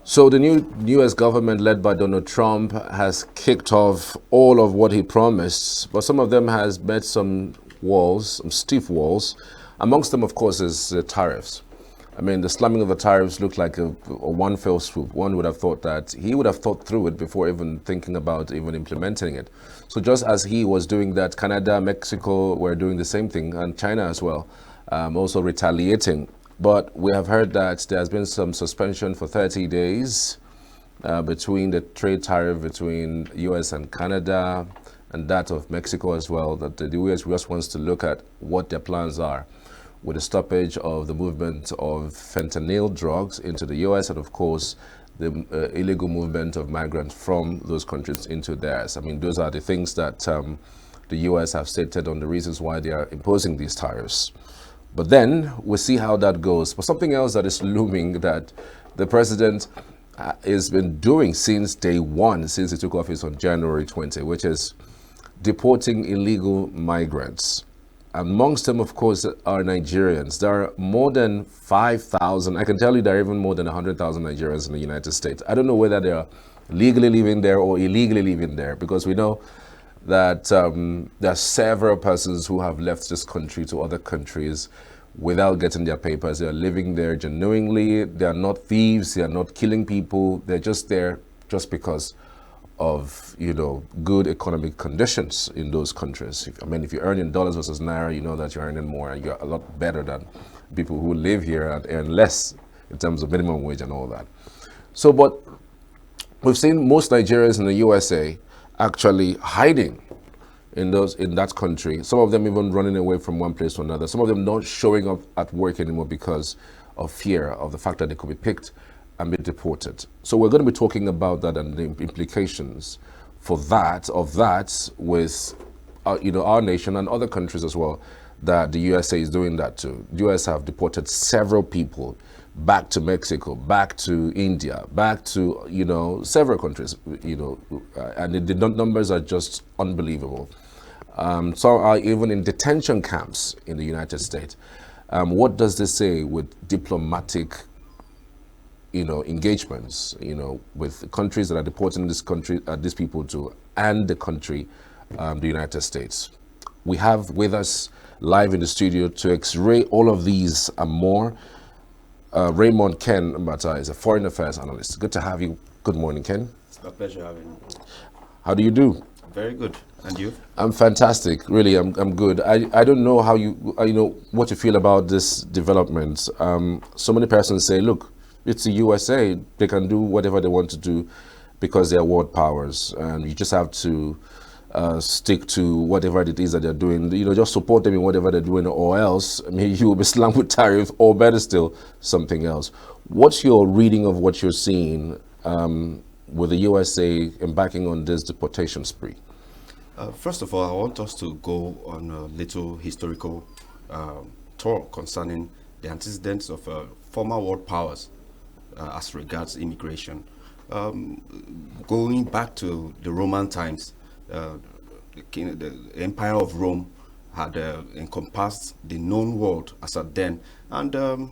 So the new U.S. government led by Donald Trump has kicked off all of what he promised, but some of them has met some walls, some stiff walls. Amongst them, of course, is tariffs. I mean, the slamming of the tariffs looked like a one fell swoop. One would have thought that he would have thought through it before even thinking about even implementing it. So just as he was doing that, Canada, Mexico were doing the same thing, and China as well, also retaliating. But we have heard that there has been some suspension for 30 days between the trade tariff between US and Canada and that of Mexico as well, that the US just wants to look at what their plans are with the stoppage of the movement of fentanyl drugs into the US and, of course, the illegal movement of migrants from those countries into theirs. I mean, those are the things that the US have stated on the reasons why they are imposing these tariffs. But then we'll see how that goes. But something else that is looming that the president has been doing since day one, since he took office on January 20, which is deporting illegal migrants. Amongst them, of course, are Nigerians. There are more than 5,000. I can tell you there are even more than 100,000 Nigerians in the United States. I don't know whether they are legally living there or illegally living there, because we know that there are several persons who have left this country to other countries without getting their papers. They are living there genuinely. They are not thieves. They are not killing people. They're just there just because of, good economic conditions in those countries. If you earn in dollars versus naira, you know that you're earning more and you're a lot better than people who live here and earn less in terms of minimum wage and all that. So, but we've seen most Nigerians in the USA actually hiding in that country. Some of them even running away from one place to another. Some of them not showing up at work anymore because of fear of the fact that they could be picked and be deported. So we're going to be talking about that and the implications for that with our nation and other countries as well, that the USA is doing that too. The US have deported several people back to Mexico, back to India, back to, several countries, and the numbers are just unbelievable. Some are even in detention camps in the United States. What does this say with diplomatic, engagements, with countries that are deporting these people to, and the country, the United States? We have with us live in the studio to X-ray all of these and more, Raymond Ken Mbata is a foreign affairs analyst. Good to have you. Good morning, Ken. It's a pleasure having you. How do you do? Very good. And you? I'm fantastic. Really, I'm good. I don't know how what you feel about this development. So many persons say, look, it's the USA. They can do whatever they want to do because they're world powers, and you just have to stick to whatever it is that they're doing. Just support them in whatever they're doing, or else, you will be slammed with tariff, or better still, something else. What's your reading of what you're seeing with the USA embarking on this deportation spree? First of all, I want us to go on a little historical tour concerning the antecedents of former world powers as regards immigration. Going back to the Roman times, the Empire of Rome had encompassed the known world as at then, and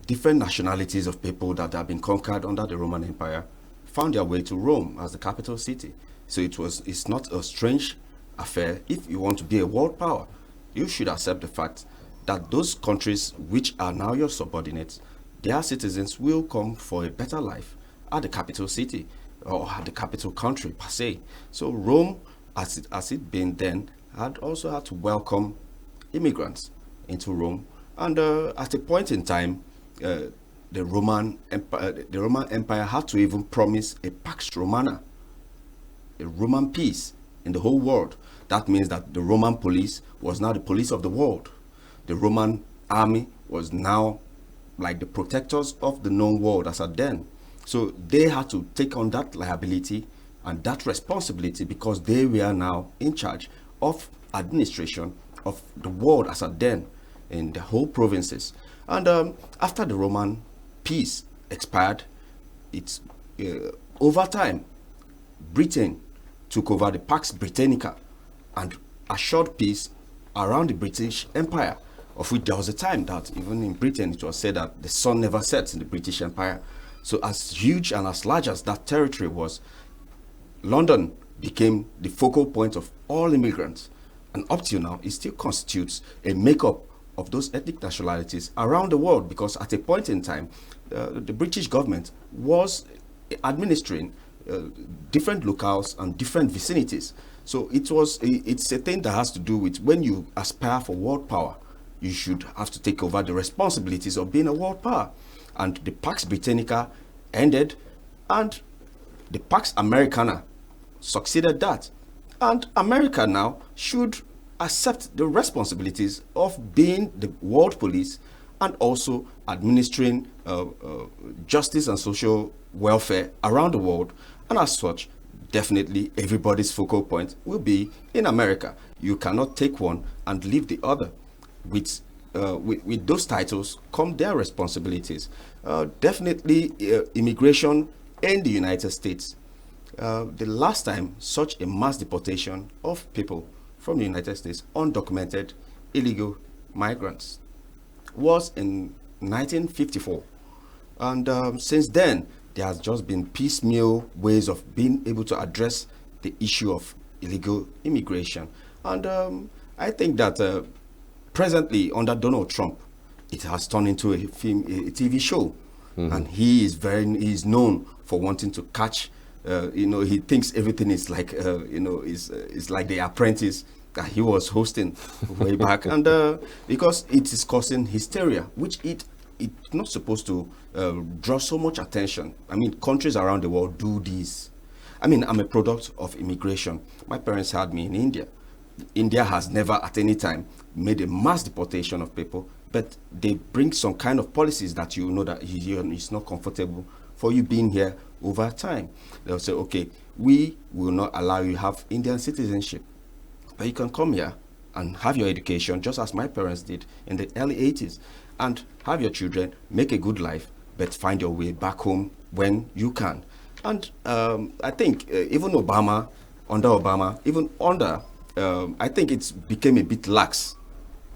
different nationalities of people that have been conquered under the Roman Empire found their way to Rome as the capital city. So it's not a strange affair. If you want to be a world power, you should accept the fact that those countries which are now your subordinates, their citizens will come for a better life at the capital city or at the capital country per se. So Rome, as it been then, had also had to welcome immigrants into Rome. And at a point in time, the Roman Empire had to even promise a Pax Romana, a Roman peace in the whole world. That means that the Roman police was now the police of the world. The Roman army was now like the protectors of the known world as at then. So they had to take on that liability and that responsibility because they were now in charge of administration of the world as at then in the whole provinces. And after the Roman peace expired, it's over time, Britain took over the Pax Britannica and assured peace around the British Empire, of which there was a time that even in Britain it was said that the sun never sets in the British Empire. So as huge and as large as that territory was, London became the focal point of all immigrants. And up till now, it still constitutes a makeup of those ethnic nationalities around the world, because at a point in time, the British government was administering different locales and different vicinities. So it's a thing that has to do with when you aspire for world power, you should have to take over the responsibilities of being a world power. And the Pax Britannica ended, and the Pax Americana succeeded that. And America now should accept the responsibilities of being the world police and also administering justice and social welfare around the world. And as such, definitely everybody's focal point will be in America. You cannot take one and leave the other. With those titles come their responsibilities. Definitely immigration in the United States. The last time such a mass deportation of people from the United States, undocumented illegal migrants, was in 1954. And since then, there has just been piecemeal ways of being able to address the issue of illegal immigration. And I think that presently, under Donald Trump, it has turned into a TV show. And he is known for wanting to catch. He thinks everything is like, is like The Apprentice that he was hosting way back. And because it is causing hysteria, which it's not supposed to draw so much attention. I mean, countries around the world do this. I mean, I'm a product of immigration. My parents had me in India. India has never at any time made a mass deportation of people, but they bring some kind of policies that you know that it's not comfortable for you being here over time. They'll say, okay, we will not allow you to have Indian citizenship, but you can come here and have your education just as my parents did in the early 80s, and have your children, make a good life, but find your way back home when you can. And I think even under Obama, I think it became a bit lax.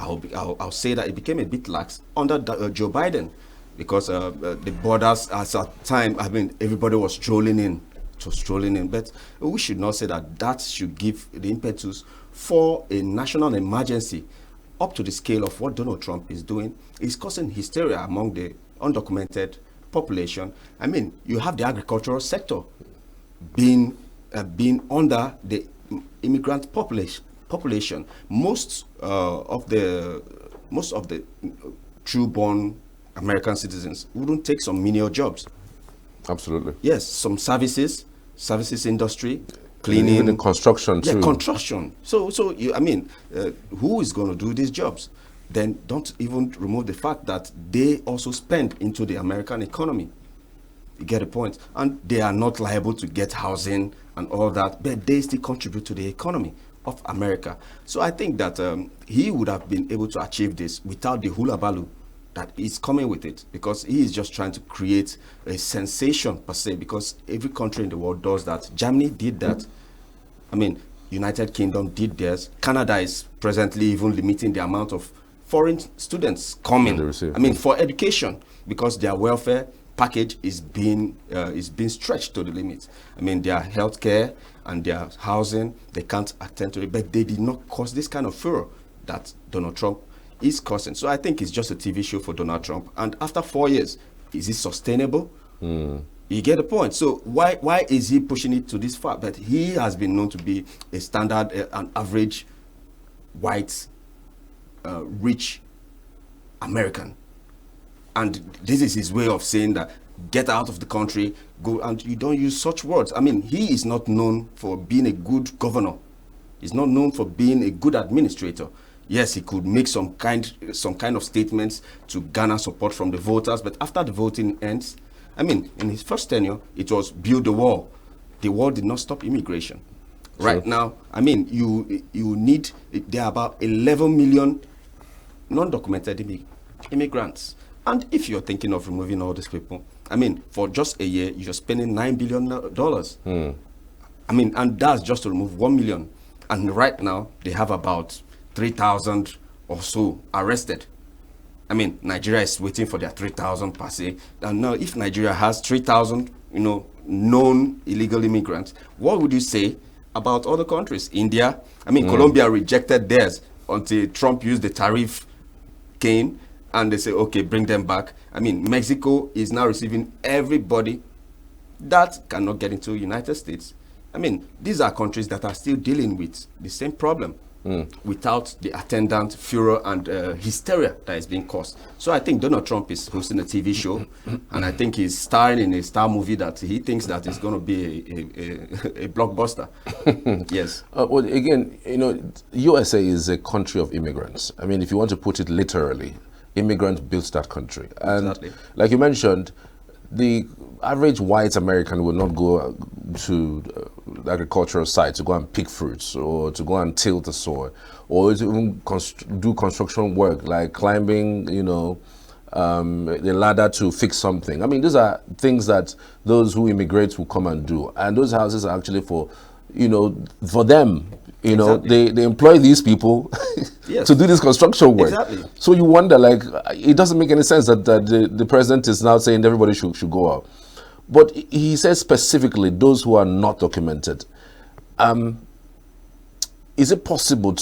I'll say that it became a bit lax under Joe Biden, because the borders at a time, I mean, everybody was strolling in. But we should not say that should give the impetus for a national emergency up to the scale of what Donald Trump is doing. Is causing hysteria among the undocumented population. I mean, you have the agricultural sector being under the immigrant population. Most of the true-born American citizens wouldn't take some menial jobs. Absolutely. Yes, some services industry, cleaning, even in construction too. Yeah, construction. So who is going to do these jobs? Then don't even remove the fact that they also spend into the American economy. You get a point? And they are not liable to get housing and all that, but they still contribute to the economy of America. So I think that he would have been able to achieve this without the hula baloo that is coming with it, because he is just trying to create a sensation per se, because every country in the world does that. Germany did that. I mean, United Kingdom did theirs. Canada is presently even limiting the amount of foreign students coming. I mean, for education, because their welfare package is being stretched to the limit. I mean, their healthcare and their housing, they can't attend to it, but they did not cause this kind of furor that Donald Trump is causing. So I think it's just a TV show for Donald Trump. And after 4 years, is it sustainable? You get the point. So why is he pushing it to this far? But he has been known to be a standard, an average white, rich American. And this is his way of saying that get out of the country, go, and you don't use such words. I mean, he is not known for being a good governor. He's not known for being a good administrator. Yes, he could make some kind of statements to garner support from the voters, but after the voting ends, I mean, in his first tenure, it was build the wall. The wall did not stop immigration. Sure. Right now, I mean, there are about 11 million non-documented immigrants. And if you're thinking of removing all these people, I mean, for just a year, you're spending $9 billion. I mean, and that's just to remove 1 million. And right now, they have about 3,000 or so arrested. I mean, Nigeria is waiting for their 3,000 per se. And now, if Nigeria has 3,000, known illegal immigrants, what would you say about other countries? India, I mean, Colombia rejected theirs until Trump used the tariff cane, and they say, okay, bring them back. I mean, Mexico is now receiving everybody that cannot get into the United States. I mean, these are countries that are still dealing with the same problem without the attendant furor and hysteria that is being caused. So I think Donald Trump is hosting a TV show, and I think he's starring in a star movie that he thinks that is going to be a blockbuster. Yes. Well, again, USA is a country of immigrants. I mean, if you want to put it literally, immigrants built that country. And Exactly. like you mentioned, the average white American will not go to the agricultural site to go and pick fruits or to go and till the soil or to even do construction work like climbing, the ladder to fix something. I mean, these are things that those who immigrate will come and do. And those houses are actually for them. Exactly. They employ these people Yes. to do this construction work. Exactly. So you wonder, like, it doesn't make any sense that the president is now saying everybody should go out. But he says specifically those who are not documented. Is it possible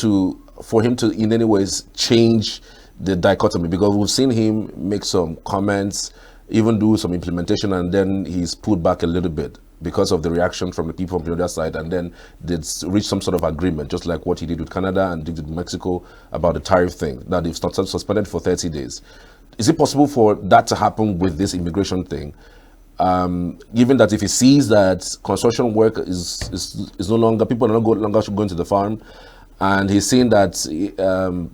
for him to in any ways change the dichotomy? Because we've seen him make some comments, even do some implementation, and then he's pulled back a little bit because of the reaction from the people from the other side, and then they'd reach some sort of agreement, just like what he did with Canada and did with Mexico about the tariff thing, that they've started suspended for 30 days. Is it possible for that to happen with this immigration thing? Given that if he sees that construction work is no longer, people are no longer going to the farm, and he's seeing that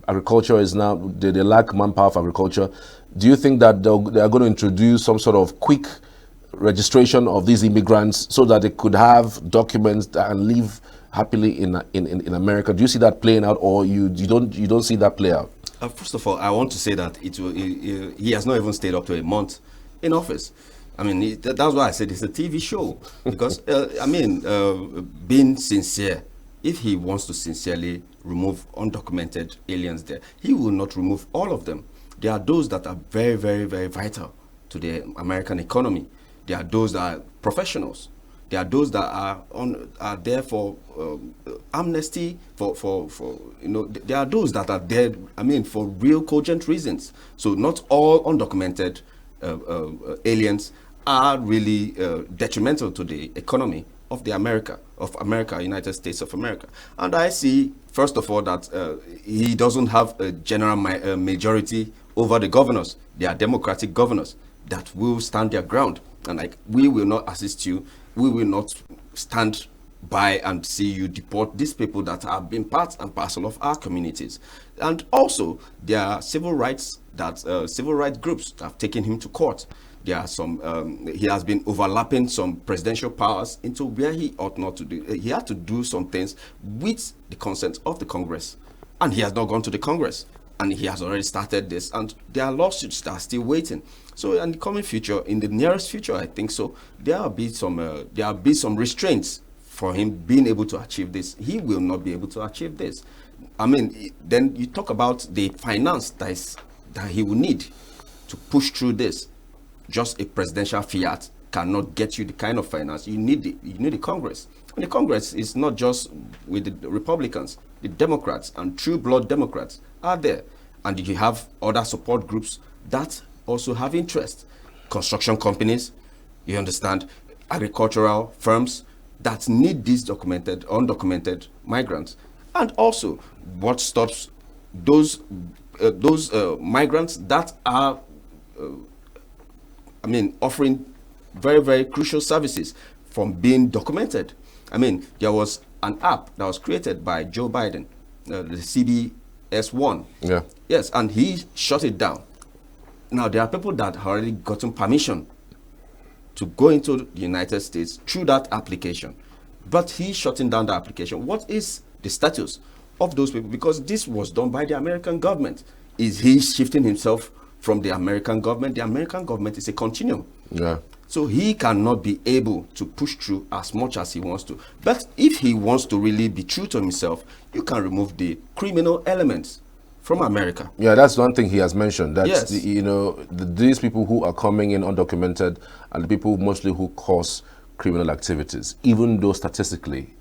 agriculture is now, they lack manpower for agriculture, do you think that they are going to introduce some sort of quick registration of these immigrants so that they could have documents and live happily in America? Do you see that playing out, or you don't see that play out? First of all, I want to say that he has not even stayed up to a month in office. I mean, that's why I said it's a TV show. Because, being sincere, if he wants to sincerely remove undocumented aliens there, he will not remove all of them. There are those that are very, very, very vital to the American economy. There are those that are professionals. There are those that are there for amnesty, there are those that are there, for real cogent reasons. So not all undocumented aliens are really detrimental to the economy of America, United States of America. And I see, first of all, that he doesn't have a general majority over the governors. They are Democratic governors that will stand their ground. And we will not assist you. We will not stand by and see you deport these people that have been part and parcel of our communities. And also, there are civil rights groups that have taken him to court. There are some, he has been overlapping some presidential powers into where he ought not to do. He had to do some things with the consent of the Congress. And he has not gone to the Congress. And he has already started this. And there are lawsuits that are still waiting. So in the coming future, in the nearest future, I think so, there will be some restraints for him being able to achieve this. He will not be able to achieve this. Then you talk about the finance that he will need to push through this. Just a presidential fiat cannot get you the kind of finance you need. You need the Congress. And the Congress is not just with the Republicans. The Democrats and true blood Democrats are there. And you have other support groups that also have interest. Construction companies, you understand, agricultural firms that need these undocumented migrants. And also, what stops those migrants that are offering very, very crucial services from being documented? There was an app that was created by Joe Biden, the CBS1. Yeah. Yes, and he shut it down. Now, there are people that have already gotten permission to go into the United States through that application. But he's shutting down the application. What is the status of those people? Because this was done by the American government. Is he shifting himself from the American government? The American government is a continuum. Yeah. So he cannot be able to push through as much as he wants to. But if he wants to really be true to himself, you can remove the criminal elements from America. Yeah, that's one thing he has mentioned. That's Yes. these people who are coming in undocumented are the people mostly who cause criminal activities, even though statistically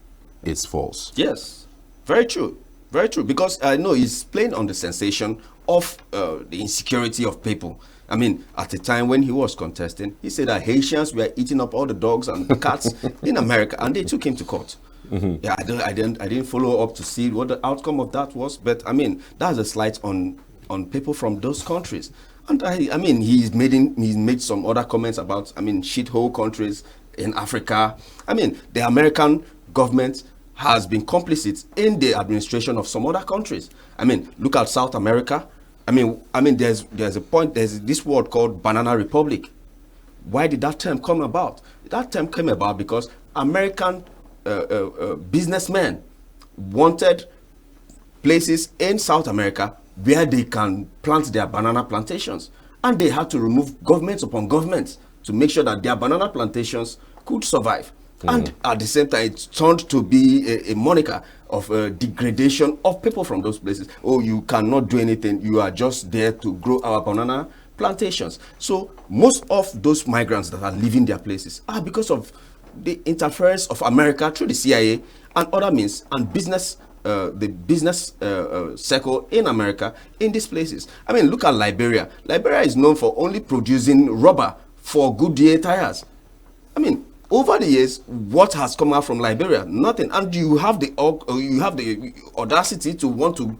it's false. Yes, very true. Very true. Because I know he's playing on the sensation of the insecurity of people. I mean, at the time when he was contesting, he said that Haitians were eating up all the dogs and cats in America, and they took him to court. Yeah, I didn't follow up to see what the outcome of that was, but I mean, that's a slight on people from those countries. And I mean, he's made some other comments about, I mean, shithole countries in Africa. I mean, the American government has been complicit in the administration of some other countries. I mean, look at South America. I mean, there's this word called Banana Republic. Why did that term come about? That term came about because American businessmen wanted places in South America where they can plant their banana plantations, and they had to remove governments upon governments to make sure that their banana plantations could survive. And at the same time, it turned to be a moniker of degradation of people from those places. Oh, you cannot do anything. You are just there to grow our banana plantations. So most of those migrants that are leaving their places are because of the interference of America through the CIA and other means, and the business circle in America in these places. I mean, look at Liberia. Liberia is known for only producing rubber for Goodyear tires. I mean, over the years, what has come out from Liberia? Nothing. And you have the audacity to want to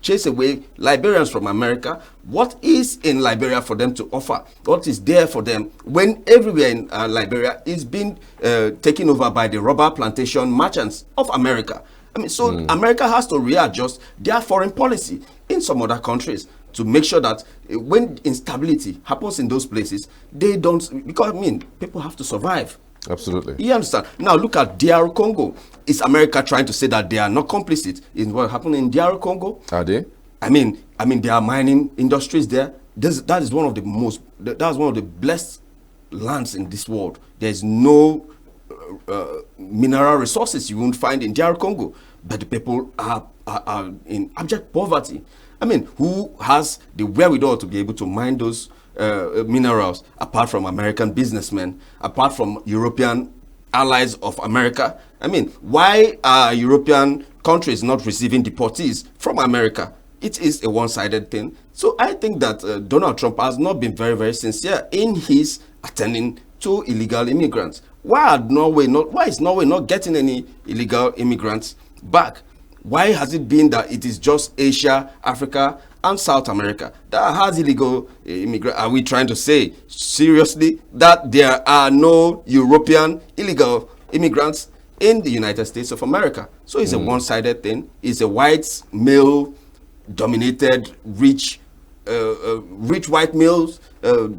chase away Liberians from America. What is in Liberia for them to offer? What is there for them when everywhere in Liberia is being taken over by the rubber plantation merchants of America? I mean, so America has to readjust their foreign policy in some other countries to make sure that when instability happens in those places, they don't, because I mean, people have to survive. Absolutely. You understand? Now look at DR Congo. Is America trying to say that they are not complicit in what happened in DR Congo? Are they? I mean, there are mining industries there. That is one of the blessed lands in this world. There's no mineral resources you won't find in DR Congo, but the people are in abject poverty. I mean, who has the wherewithal to be able to mine those minerals apart from American businessmen, apart from European allies of America? I mean, why are European countries not receiving deportees from America? It is a one-sided thing. So I think that Donald Trump has not been very, very sincere in his attending to illegal immigrants. Why is Norway not getting any illegal immigrants back? Why has it been that it is just Asia, Africa, and South America that has illegal immigrants? Are we trying to say seriously that there are no European illegal immigrants in the United States of America? So it's a one-sided thing. It's a white male-dominated, rich white males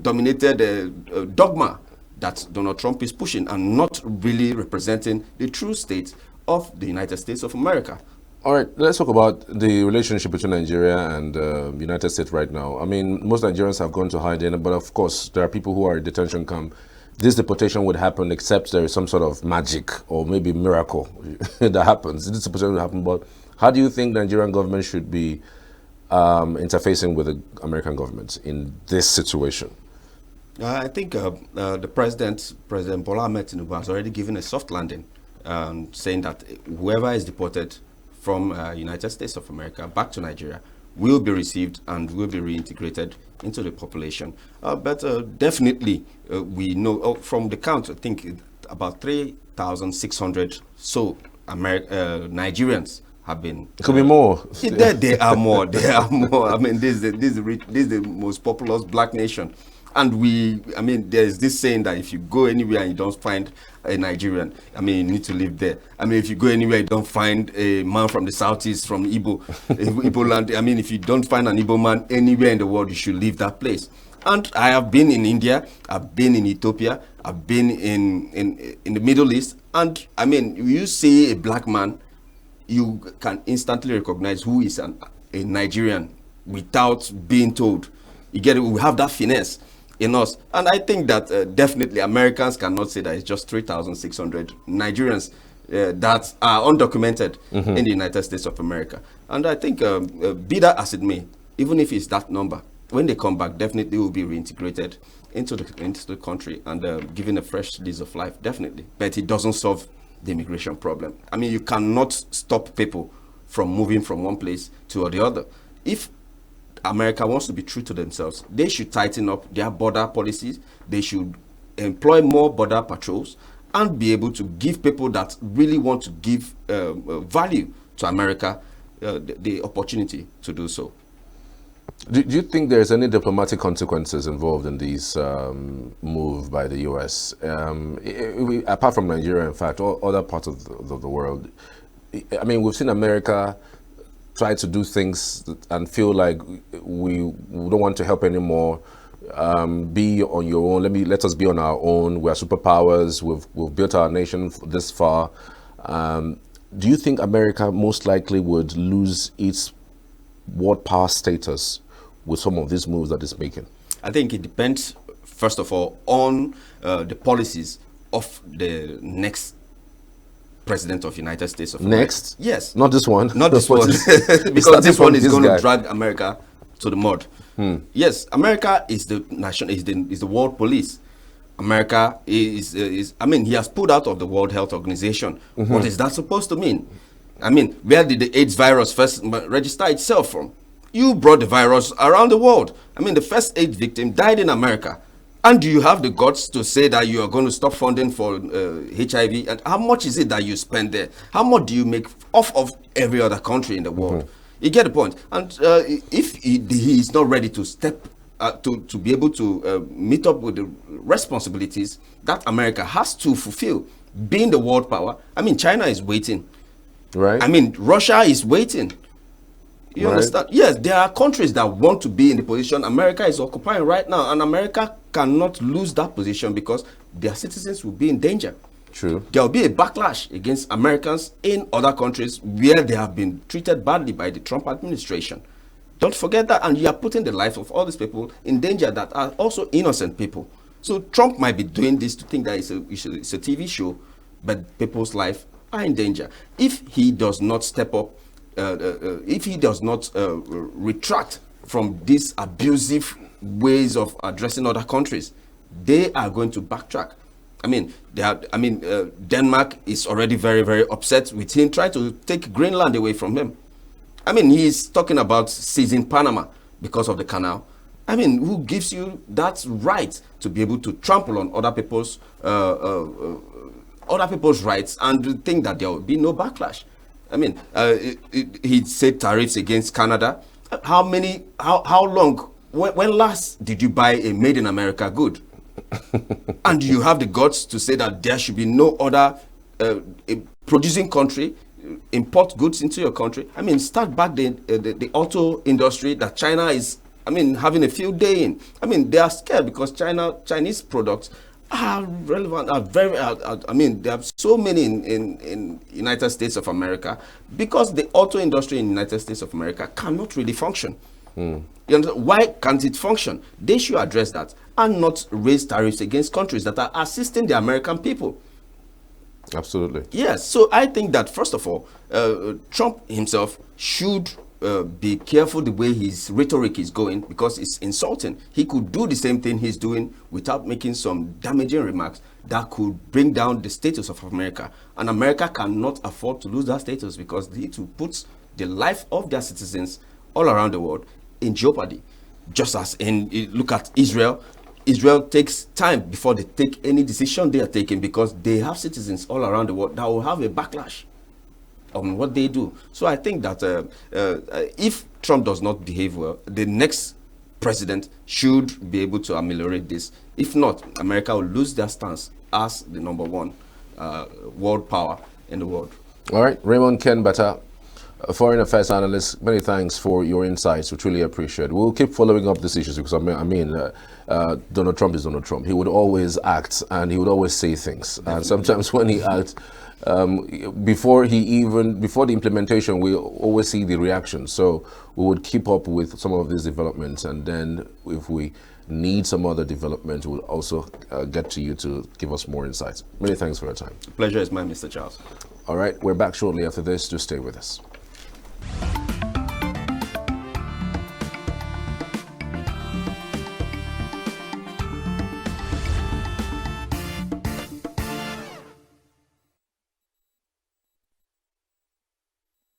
dominated dogma that Donald Trump is pushing, and not really representing the true state of the United States of America. All right, let's talk about the relationship between Nigeria and the United States right now. I mean, most Nigerians have gone to hiding, but of course, there are people who are in detention camp. This deportation would happen except there is some sort of magic or maybe miracle that happens. This deportation would happen, but how do you think the Nigerian government should be interfacing with the American government in this situation? I think the President Bola Ahmed Tinubu, has already given a soft landing, saying that whoever is deported from United States of America back to Nigeria will be received and will be reintegrated into the population. But definitely, we know from the count, I think about 3,600 so Nigerians have been. It could be more. There are more. There are more. I mean, this is the most populous black nation. And there's this saying that if you go anywhere and you don't find a Nigerian, you need to live there. If you go anywhere, you don't find a man from the southeast, from Igbo land. If you don't find an Igbo man anywhere in the world, you should leave that place. And I have been in India, I've been in Ethiopia, I've been in the Middle East. And you see a black man, you can instantly recognize who is a Nigerian without being told. You get it? We have that finesse in us. And I think that definitely Americans cannot say that it's just 3,600 Nigerians that are undocumented in the United States of America. And I think, be that as it may, even if it's that number, when they come back, definitely will be reintegrated into the country and given a fresh lease of life, definitely. But it doesn't solve the immigration problem. I mean, you cannot stop people from moving from one place to the other. If America wants to be true to themselves, they should tighten up their border policies. They should employ more border patrols and be able to give people that really want to give value to America the opportunity to do so. Do you think there's any diplomatic consequences involved in these move by the U.S.? Apart from Nigeria, in fact, all other parts of the world. I mean, we've seen America try to do things and feel like we don't want to help anymore. Be on your own. Let us be on our own. We are superpowers. We've built our nation this far. Do you think America most likely would lose its world power status with some of these moves that it's making? I think it depends, first of all, on the policies of the next president of the United States of America. Next? Yes. Not this one. Not this one. Because this one is going to drag America to the mud. Yes, America is the nation, is the world police. America is I mean, he has pulled out of the World Health Organization. What is that supposed to mean? I mean, where did the AIDS virus first register itself from? You brought the virus around the world. I mean, the first AIDS victim died in America. And do you have the guts to say that you are going to stop funding for HIV? And how much is it that you spend there? How much do you make off of every other country in the world? You get the point. And if he is not ready to step to be able to meet up with the responsibilities that America has to fulfill, being the world power, I mean, China is waiting. Right. I mean, Russia is waiting. You understand? Yes, there are countries that want to be in the position America is occupying right now, and America cannot lose that position because their citizens will be in danger. True. There will be a backlash against Americans in other countries where they have been treated badly by the Trump administration. Don't forget that, and you are putting the lives of all these people in danger that are also innocent people. So Trump might be doing this to think that it's a TV show, but people's lives are in danger. If he does not step up, if he does not retract from these abusive ways of addressing other countries, they are going to backtrack. I mean, Denmark is already very, very upset with him trying to take Greenland away from him. I mean, he's talking about seizing Panama because of the canal. I mean, who gives you that right to be able to trample on other people's rights and think that there will be no backlash? I mean, he said tariffs against Canada. How long? When last did you buy a made in America good? And you have the guts to say that there should be no other producing country import goods into your country? I mean, start back the auto industry that China is, I mean, having a field day in. I mean, they are scared because Chinese products are relevant, are very, I mean, there are so many in United States of America because the auto industry in United States of America cannot really function. You understand? Why can't it function? They should address that and not raise tariffs against countries that are assisting the American people. Absolutely. Yes. So I think that, first of all, Trump himself should be careful the way his rhetoric is going, because it's insulting. He could do the same thing he's doing without making some damaging remarks that could bring down the status of America. And America cannot afford to lose that status because it will put the life of their citizens all around the world in jeopardy. Just as look at Israel. Israel takes time before they take any decision they are taking because they have citizens all around the world that will have a backlash on what they do. So I think that if Trump does not behave well, the next president should be able to ameliorate this. If not, America will lose their stance as the number one world power in the world. All right, Raymond Ken Bata, a foreign affairs analyst, many thanks for your insights. We truly appreciate it. We'll keep following up these issues because Donald Trump is Donald Trump. He would always act and he would always say things. And sometimes when he acts, before the implementation, we always see the reaction. So we would keep up with some of these developments, and then if we need some other development, we'll also get to you to give us more insights. Many thanks for your time. The pleasure is mine, Mr. Charles. All right, we're back shortly after this. Just stay with us.